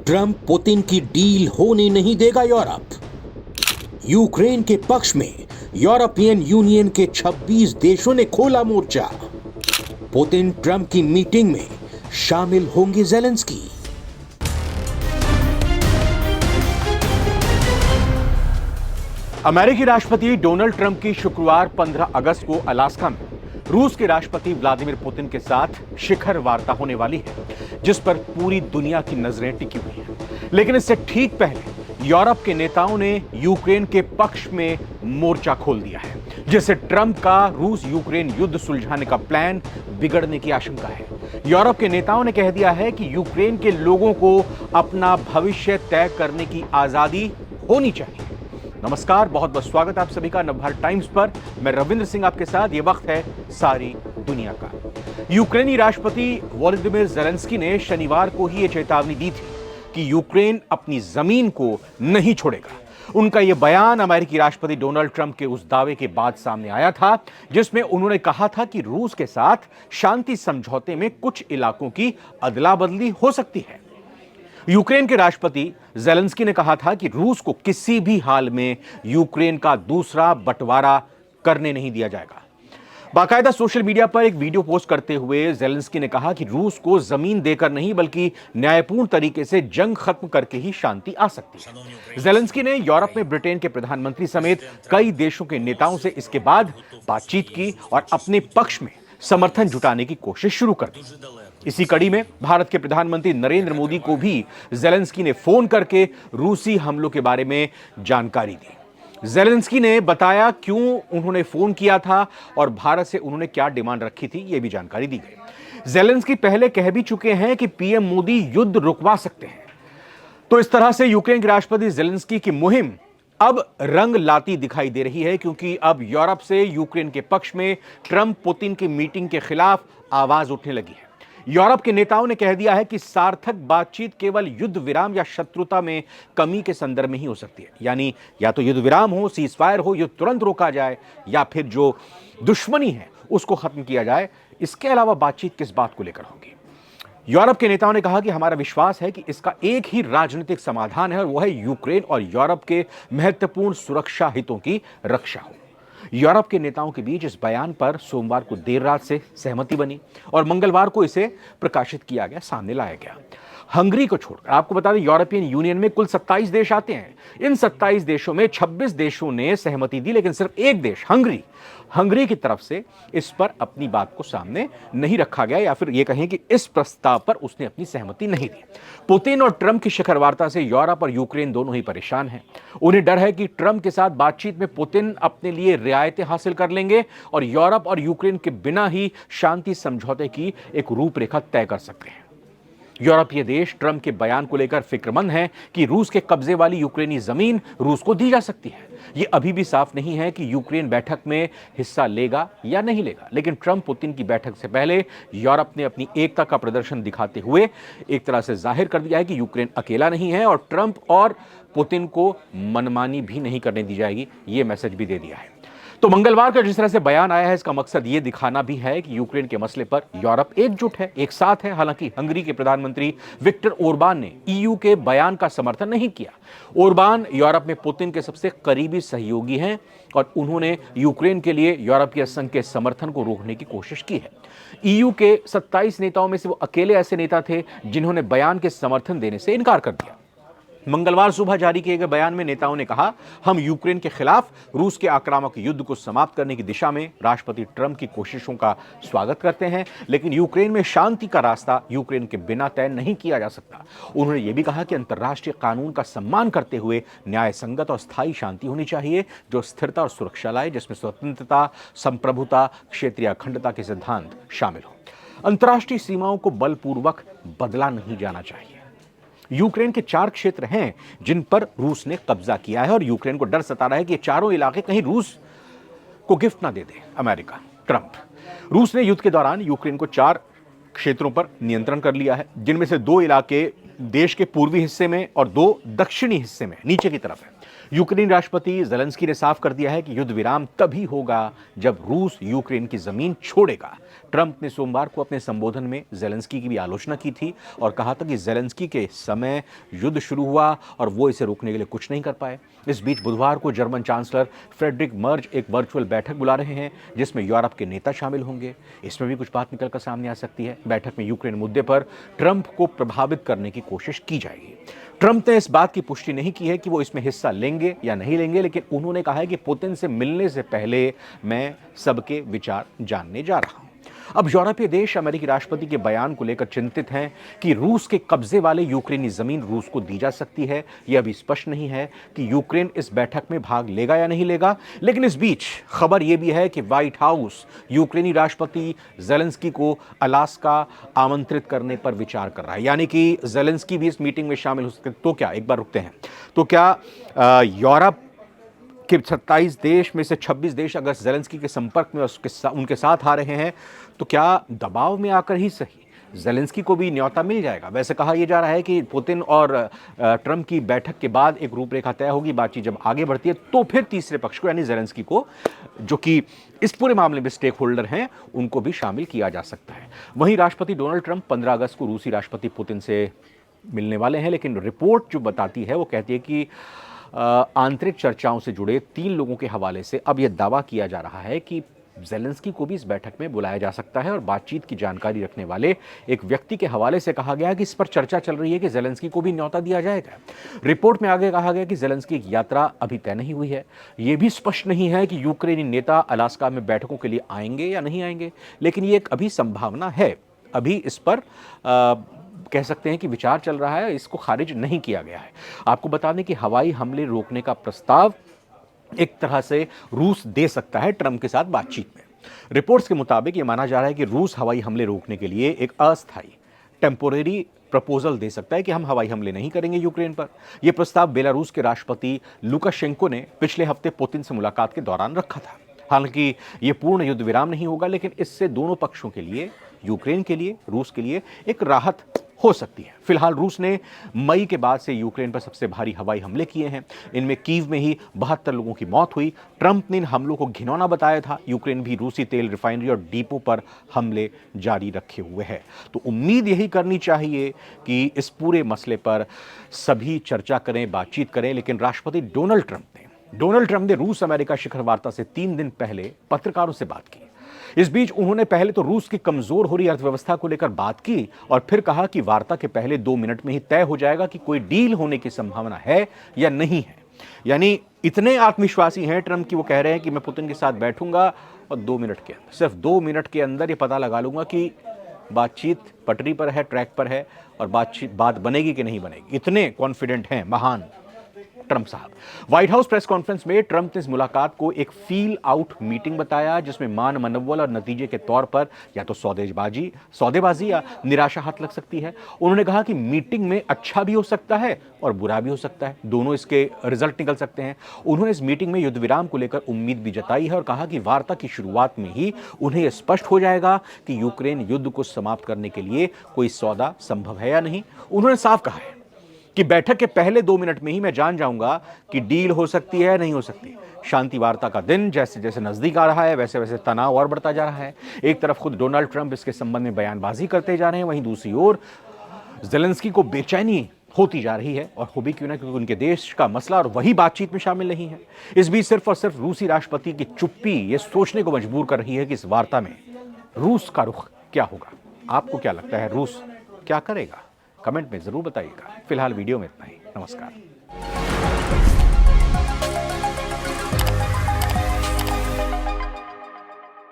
Trump Putin की deal होने नहीं देगा यूरोप। यूक्रेन के पक्ष में यूरोपियन यूनियन के 26 देशों ने खोला मोर्चा। पुतिन ट्रंप की मीटिंग में शामिल होंगे ज़ेलेंस्की। अमेरिकी राष्ट्रपति डोनाल्ड ट्रंप की शुक्रवार 15 अगस्त को अलास्का में रूस के राष्ट्रपति व्लादिमीर पुतिन के साथ शिखर वार्ता होने वाली है, जिस पर पूरी दुनिया की नजरें टिकी हुई हैं। लेकिन इससे ठीक पहले यूरोप के नेताओं ने यूक्रेन के पक्ष में मोर्चा खोल दिया है, जिससे ट्रंप का रूस यूक्रेन युद्ध सुलझाने का प्लान बिगड़ने की आशंका है। यूरोप के नेताओं ने कह दिया है कि यूक्रेन के लोगों को अपना भविष्य तय करने की आजादी होनी चाहिए। नमस्कार, बहुत बहुत स्वागत आप सभी का नवभारत टाइम्स पर। मैं रविंद्र सिंह आपके साथ। ये वक्त है सारी दुनिया का। यूक्रेनी राष्ट्रपति वोलोदिमीर ज़ेलेंस्की ने शनिवार को ही ये चेतावनी दी थी कि यूक्रेन अपनी जमीन को नहीं छोड़ेगा। उनका यह बयान अमेरिकी राष्ट्रपति डोनाल्ड ट्रंप के उस दावे के बाद सामने आया था, जिसमें उन्होंने कहा था कि रूस के साथ शांति समझौते में कुछ इलाकों की अदला बदली हो सकती है। यूक्रेन के राष्ट्रपति ज़ेलेंस्की ने कहा था कि रूस को किसी भी हाल में यूक्रेन का दूसरा बंटवारा करने नहीं दिया जाएगा। बाकायदा सोशल मीडिया पर एक वीडियो पोस्ट करते हुए ज़ेलेंस्की ने कहा कि रूस को जमीन देकर नहीं, बल्कि न्यायपूर्ण तरीके से जंग खत्म करके ही शांति आ सकती है। ज़ेलेंस्की ने यूरोप में ब्रिटेन के प्रधानमंत्री समेत कई देशों के नेताओं से इसके बाद बातचीत की और अपने पक्ष में समर्थन जुटाने की कोशिश शुरू कर दी। इसी कड़ी में भारत के प्रधानमंत्री नरेंद्र मोदी को भी ज़ेलेंस्की ने फोन करके रूसी हमलों के बारे में जानकारी दी। ज़ेलेंस्की ने बताया क्यों उन्होंने फोन किया था और भारत से उन्होंने क्या डिमांड रखी थी, यह भी जानकारी दी गई। ज़ेलेंस्की पहले कह भी चुके हैं कि पीएम मोदी युद्ध रुकवा सकते हैं। तो इस तरह से यूक्रेन के राष्ट्रपति ज़ेलेंस्की की मुहिम अब रंग लाती दिखाई दे रही है, क्योंकि अब यूरोप से यूक्रेन के पक्ष में ट्रंप पुतिन की मीटिंग के खिलाफ आवाज उठने लगी है। यूरोप के नेताओं ने कह दिया है कि सार्थक बातचीत केवल युद्ध विराम या शत्रुता में कमी के संदर्भ में ही हो सकती है। यानी या तो युद्ध विराम हो, सीज फायर हो, युद्ध तुरंत रोका जाए, या फिर जो दुश्मनी है उसको खत्म किया जाए। इसके अलावा बातचीत किस बात को लेकर होगी? यूरोप के नेताओं ने कहा कि हमारा विश्वास है कि इसका एक ही राजनीतिक समाधान है, और वह है यूक्रेन और यूरोप के महत्वपूर्ण सुरक्षा हितों की रक्षा हो। यूरोप के नेताओं के बीच इस बयान पर सोमवार को देर रात से सहमति बनी और मंगलवार को इसे प्रकाशित किया गया, सामने लाया गया। हंगरी को छोड़कर आपको बता दें, यूरोपियन यूनियन में कुल 27 देश आते हैं। इन 27 देशों में 26 देशों ने सहमति दी, लेकिन सिर्फ एक देश हंगरी की तरफ से इस पर अपनी बात को सामने नहीं रखा गया, या फिर यह कहें कि इस प्रस्ताव पर उसने अपनी सहमति नहीं दी। पुतिन और ट्रंप की शिखर वार्ता से यूरोप और यूक्रेन दोनों ही परेशान हैं। उन्हें डर है कि ट्रंप के साथ बातचीत में पुतिन अपने लिए रियायतें हासिल कर लेंगे और यूरोप और यूक्रेन के बिना ही शांति समझौते की एक रूपरेखा तय कर सकते हैं। यूरोपीय देश ट्रंप के बयान को लेकर फिक्रमंद हैं कि रूस के कब्जे वाली यूक्रेनी जमीन रूस को दी जा सकती है। यह अभी भी साफ नहीं है कि यूक्रेन बैठक में हिस्सा लेगा या नहीं लेगा, लेकिन ट्रंप पुतिन की बैठक से पहले यूरोप ने अपनी एकता का प्रदर्शन दिखाते हुए एक तरह से जाहिर कर दिया है कि यूक्रेन अकेला नहीं है और ट्रंप और पुतिन को मनमानी भी नहीं करने दी जाएगी। यह मैसेज भी दे दिया है। तो मंगलवार का जिस तरह से बयान आया है, इसका मकसद यह दिखाना भी है कि यूक्रेन के मसले पर यूरोप एकजुट है, एक साथ है। हालांकि हंगरी के प्रधानमंत्री विक्टर ओरबान ने ईयू के बयान का समर्थन नहीं किया। ओरबान यूरोप में पुतिन के सबसे करीबी सहयोगी हैं और उन्होंने यूक्रेन के लिए यूरोपीय संघ के समर्थन को रोकने की कोशिश की है। ईयू के 27 नेताओं में से वो अकेले ऐसे नेता थे जिन्होंने बयान के समर्थन देने से इनकार कर दिया। मंगलवार सुबह जारी किए गए बयान में नेताओं ने कहा, हम यूक्रेन के खिलाफ रूस के आक्रामक युद्ध को समाप्त करने की दिशा में राष्ट्रपति ट्रंप की कोशिशों का स्वागत करते हैं, लेकिन यूक्रेन में शांति का रास्ता यूक्रेन के बिना तय नहीं किया जा सकता। उन्होंने यह भी कहा कि अंतर्राष्ट्रीय कानून का सम्मान करते हुए न्याय संगत और स्थायी शांति होनी चाहिए, जो स्थिरता और सुरक्षा लाए, जिसमें स्वतंत्रता, संप्रभुता, क्षेत्रीय अखंडता के सिद्धांत शामिल हो। अंतर्राष्ट्रीय सीमाओं को बलपूर्वक बदला नहीं जाना चाहिए। यूक्रेन के 4 क्षेत्र हैं जिन पर रूस ने कब्जा किया है और यूक्रेन को डर सता रहा है कि ये चारों इलाके कहीं रूस को गिफ्ट ना दे दे अमेरिका, ट्रंप। रूस ने युद्ध के दौरान यूक्रेन को 4 क्षेत्रों पर नियंत्रण कर लिया है, जिनमें से 2 इलाके देश के पूर्वी हिस्से में और 2 दक्षिणी हिस्से में नीचे की तरफ है। यूक्रेन राष्ट्रपति ज़ेलेंस्की ने साफ कर दिया है कि युद्ध विराम तभी होगा जब रूस यूक्रेन की जमीन छोड़ेगा। ट्रंप ने सोमवार को अपने संबोधन में जेलेंस्की की भी आलोचना की थी और कहा था कि जेलेंस्की के समय युद्ध शुरू हुआ और वो इसे रोकने के लिए कुछ नहीं कर पाए। इस बीच बुधवार को जर्मन चांसलर फ्रेडरिक मर्ज एक वर्चुअल बैठक बुला रहे हैं जिसमें यूरोप के नेता शामिल होंगे। इसमें भी कुछ बात निकलकर सामने आ सकती है। बैठक में यूक्रेन मुद्दे पर ट्रंप को प्रभावित करने की कोशिश की जाएगी। ट्रंप ने इस बात की पुष्टि नहीं की है कि वो इसमें हिस्सा लेंगे या नहीं लेंगे, लेकिन उन्होंने कहा है कि पुतिन से मिलने से पहले मैं सबके विचार जानने जा रहा हूं। अब यूरोपीय देश अमेरिकी राष्ट्रपति के बयान को लेकर चिंतित हैं कि रूस के कब्जे वाले यूक्रेनी जमीन रूस को दी जा सकती है। यह अभी स्पष्ट नहीं है कि यूक्रेन इस बैठक में भाग लेगा या नहीं लेगा, लेकिन इस बीच खबर यह भी है कि व्हाइट हाउस यूक्रेनी राष्ट्रपति जेलेंस्की को अलास्का आमंत्रित करने पर विचार कर रहा है, यानी कि जेलेंस्की भी इस मीटिंग में शामिल हो सकते हैं। तो क्या, एक बार रुकते हैं, तो क्या यूरोप कि 27 देश में से 26 देश अगर जेलेंस्की के संपर्क में उनके साथ आ रहे हैं तो क्या दबाव में आकर ही सही जेलेंस्की को भी न्योता मिल जाएगा? वैसे कहा यह जा रहा है कि पुतिन और ट्रंप की बैठक के बाद एक रूपरेखा तय होगी, बातचीत जब आगे बढ़ती है तो फिर तीसरे पक्ष को यानी जेलेंस्की को, जो कि इस पूरे मामले में स्टेक होल्डर हैं, उनको भी शामिल किया जा सकता है। वहीं राष्ट्रपति डोनाल्ड ट्रंप 15 अगस्त को रूसी राष्ट्रपति पुतिन से मिलने वाले हैं, लेकिन रिपोर्ट जो बताती है वो कहती है कि आंतरिक चर्चाओं से जुड़े 3 लोगों के हवाले से अब यह दावा किया जा रहा है कि जेलेंस्की को भी इस बैठक में बुलाया जा सकता है और बातचीत की जानकारी रखने वाले एक व्यक्ति के हवाले से कहा गया कि इस पर चर्चा चल रही है कि जेलेंस्की को भी न्योता दिया जाएगा। रिपोर्ट में आगे कहा गया कि जेलेंस्की की यात्रा अभी तय नहीं हुई है। यह भी स्पष्ट नहीं है कि यूक्रेनी नेता अलास्का में बैठकों के लिए आएंगे या नहीं आएंगे, लेकिन ये एक अभी संभावना है। अभी इस पर कह सकते हैं कि विचार चल रहा है, इसको खारिज नहीं किया गया है। आपको बता दें कि हवाई हमले रोकने का प्रस्ताव एक तरह से रूस दे सकता है ट्रंप के साथ बातचीत में। रिपोर्ट्स के मुताबिक यह माना जा रहा है कि रूस हवाई हमले रोकने के लिए एक अस्थायी टेम्पोरेरी प्रपोजल दे सकता है कि हम हवाई हमले नहीं करेंगे यूक्रेन पर। यह प्रस्ताव बेलारूस के राष्ट्रपति लुकाशेंको ने पिछले हफ्ते पुतिन से मुलाकात के दौरान रखा था। हालांकि यह पूर्ण युद्ध विराम नहीं होगा, लेकिन इससे दोनों पक्षों के लिए, यूक्रेन के लिए, रूस के लिए एक राहत हो सकती है। फिलहाल रूस ने मई के बाद से यूक्रेन पर सबसे भारी हवाई हमले किए हैं। इनमें कीव में ही 72 लोगों की मौत हुई। ट्रंप ने इन हमलों को घिनौना बताया था। यूक्रेन भी रूसी तेल रिफाइनरी और डिपो पर हमले जारी रखे हुए है। तो उम्मीद यही करनी चाहिए कि इस पूरे मसले पर सभी चर्चा करें, बातचीत करें, लेकिन राष्ट्रपति डोनाल्ड ट्रंप ने रूस अमेरिका शिखर वार्ता से 3 दिन पहले पत्रकारों से बात की। इस बीच उन्होंने पहले तो रूस की कमजोर हो रही अर्थव्यवस्था को लेकर बात की और फिर कहा कि वार्ता के पहले 2 मिनट में ही तय हो जाएगा कि कोई डील होने की संभावना है या नहीं है। यानी इतने आत्मविश्वासी हैं ट्रंप की वो कह रहे हैं कि मैं पुतिन के साथ बैठूंगा और 2 मिनट के अंदर, सिर्फ 2 मिनट के अंदर ये पता लगा लूंगा कि बातचीत पटरी पर है, ट्रैक पर है और बात बनेगी कि नहीं बनेगी। इतने कॉन्फिडेंट हैं महान ट्रंप साहब। व्हाइट हाउस प्रेस कॉन्फ्रेंस में ट्रंप ने इस मुलाकात को एक फील आउट मीटिंग बताया, जिसमें मान मनोबल और नतीजे के तौर पर या तो सौदेबाजी या निराशा हाथ लग सकती है। उन्होंने कहा कि मीटिंग में अच्छा भी हो सकता है और बुरा भी हो सकता है, दोनों इसके रिजल्ट निकल सकते हैं। उन्होंने इस मीटिंग में युद्ध विराम को लेकर उम्मीद भी जताई है और कहा कि वार्ता की शुरुआत में ही उन्हें स्पष्ट हो जाएगा कि यूक्रेन युद्ध को समाप्त करने के लिए कोई सौदा संभव है या नहीं। उन्होंने साफ कहा है कि बैठक के पहले 2 मिनट में ही मैं जान जाऊंगा कि डील हो सकती है या नहीं हो सकती। शांति वार्ता का दिन जैसे जैसे नजदीक आ रहा है, वैसे वैसे तनाव और बढ़ता जा रहा है। एक तरफ खुद डोनाल्ड ट्रंप इसके संबंध में बयानबाजी करते जा रहे हैं, वहीं दूसरी ओर जेलेंस्की को बेचैनी होती जा रही है, और हो भी क्यों ना, क्योंकि उनके देश का मसला और वही बातचीत में शामिल नहीं है। इस बीच सिर्फ और सिर्फ रूसी राष्ट्रपति की चुप्पी ये सोचने को मजबूर कर रही है कि इस वार्ता में रूस का रुख क्या होगा। आपको क्या लगता है, रूस क्या करेगा? कमेंट में जरूर बताइएगा। फिलहाल वीडियो में इतना ही। नमस्कार।